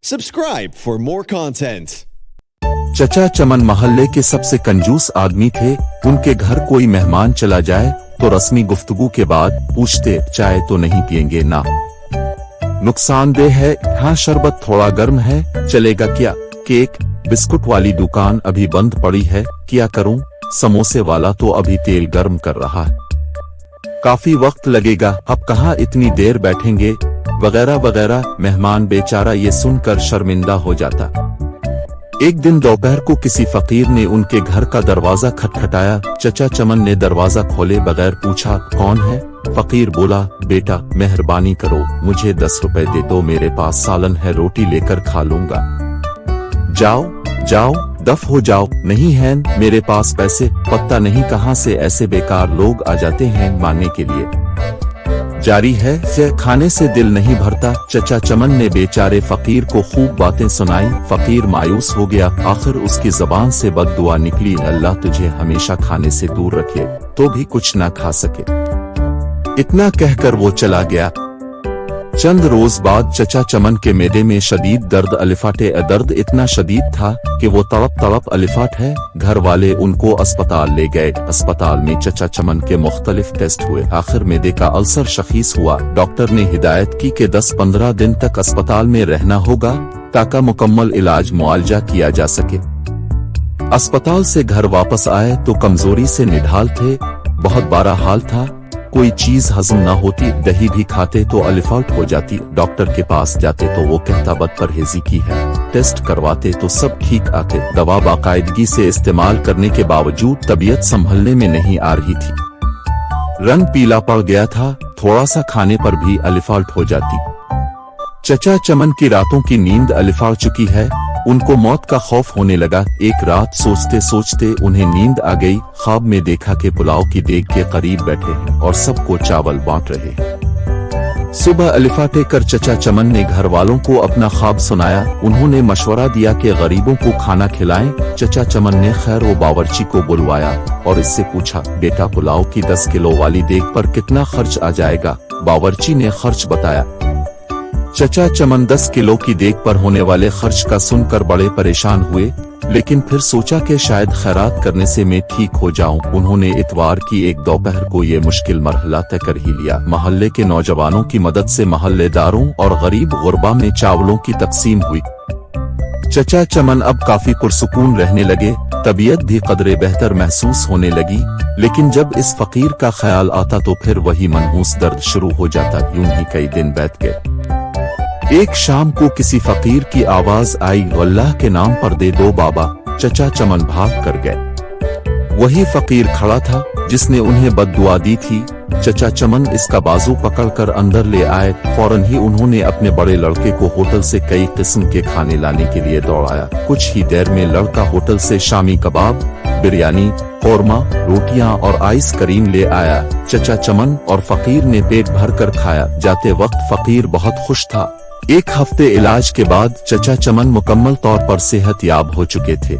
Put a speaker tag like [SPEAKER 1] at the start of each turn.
[SPEAKER 1] Subscribe for more content.
[SPEAKER 2] चचा चमन मोहल्ले के सबसे कंजूस आदमी थे। उनके घर कोई मेहमान चला जाए तो रस्मी गुफ्तगू के बाद पूछते, चाय तो नहीं पिएंगे ना? नुकसानदेह है। हाँ, शरबत थोड़ा गर्म है, चलेगा क्या? केक बिस्कुट वाली दुकान अभी बंद पड़ी है, क्या करूं? समोसे वाला तो अभी तेल गर्म कर रहा है, काफी वक्त लगेगा, अब कहाँ इतनी देर बैठेंगे, वगैरह वगैरह। मेहमान बेचारा ये सुनकर शर्मिंदा हो जाता। एक दिन दोपहर को किसी फकीर ने उनके घर का दरवाजा खटखटाया। चचा चमन ने दरवाजा खोले बगैर पूछा, कौन है? फकीर बोला, बेटा मेहरबानी करो, मुझे 10 रुपए दे दो, मेरे पास सालन है, रोटी लेकर खा लूंगा। जाओ जाओ, दफ हो जाओ। नहीं है मेरे पास पैसे, पता नहीं कहाँ से ऐसे बेकार लोग आ जाते हैं मांगने के लिए। जारी है, से खाने से दिल नहीं भरता। चचा चमन ने बेचारे फकीर को खूब बातें सुनाई। फकीर मायूस हो गया। आखिर उसकी जबान से बद्दुआ निकली, अल्लाह तुझे हमेशा खाने से दूर रखे, तो भी कुछ ना खा सके। इतना कहकर वो चला गया। चंद रोज बाद चचा चमन के मेदे में शदीद दर्द, अलिफाटे दर्द इतना शदीद था कि वो तड़प तड़प अलिफाट है। घर वाले उनको अस्पताल ले गए। अस्पताल में चचा चमन के मुख्तलिफ टेस्ट हुए। आखिर मेदे का अल्सर शखीस हुआ। डॉक्टर ने हिदायत की कि 10-15 दिन तक अस्पताल में रहना होगा ताकि मुकम्मल इलाज मुआलजा किया जा सके। अस्पताल से घर वापस आए तो कमजोरी से निढाल थे। बहुत बुरा हाल था, कोई चीज हजम न होती, दही भी खाते तो अलिफाट हो जाती। डॉक्टर के पास जाते तो वो कहता बदपरहेजी की है। टेस्ट करवाते तो सब ठीक आते। दवा बाकायदगी से इस्तेमाल करने के बावजूद तबीयत संभलने में नहीं आ रही थी। रंग पीला पड़ गया था, थोड़ा सा खाने पर भी अलिफाट हो जाती। चचा चमन की रातों की नींद अलिफाट चुकी है। उनको मौत का खौफ होने लगा। एक रात सोचते सोचते उन्हें नींद आ गई। ख्वाब में देखा कि पुलाव की देग के करीब बैठे हैं और सबको चावल बांट रहे हैं। सुबह अलिफाटे कर चचा चमन ने घर वालों को अपना ख्वाब सुनाया। उन्होंने मशवरा दिया कि गरीबों को खाना खिलाएं। चचा चमन ने खैर वो बावर्ची को बुलवाया और इससे पूछा, बेटा पुलाव की 10 किलो वाली देग पर कितना खर्च आ जाएगा? बावर्ची ने खर्च बताया। चचा चमन 10 किलो की देग पर होने वाले खर्च का सुनकर बड़े परेशान हुए, लेकिन फिर सोचा कि शायद खैरात करने से मैं ठीक हो जाऊं। उन्होंने इतवार की एक दोपहर को ये मुश्किल मरहला तय कर ही लिया। मोहल्ले के नौजवानों की मदद से मोहल्लेदारों और गरीब गुरबा में चावलों की तकसीम हुई। चचा चमन अब काफी पुरसुकून रहने लगे। तबीयत भी कदरे बेहतर महसूस होने लगी। लेकिन जब इस फकीर का ख्याल आता तो फिर वही मनहूस दर्द शुरू हो जाता। यूं ही कई दिन बीत गए। एक शाम को किसी फकीर की आवाज आई, अल्लाह के नाम पर दे दो बाबा। चचा चमन भाग कर गए। वही फकीर खड़ा था जिसने उन्हें बद्दुआ दी थी। चचा चमन इसका बाजू पकड़कर अंदर ले आए। फौरन ही उन्होंने अपने बड़े लड़के को होटल से कई किस्म के खाने लाने के लिए दौड़ाया। कुछ ही देर में लड़का होटल से शामी कबाब, बिरयानी, कौरमा, रोटियां और आइस क्रीम ले आया। चचा चमन और फकीर ने पेट भर कर खाया। जाते वक्त फकीर बहुत खुश था। एक हफ्ते इलाज के बाद चचा चमन मुकम्मल तौर पर सेहत याब हो चुके थे।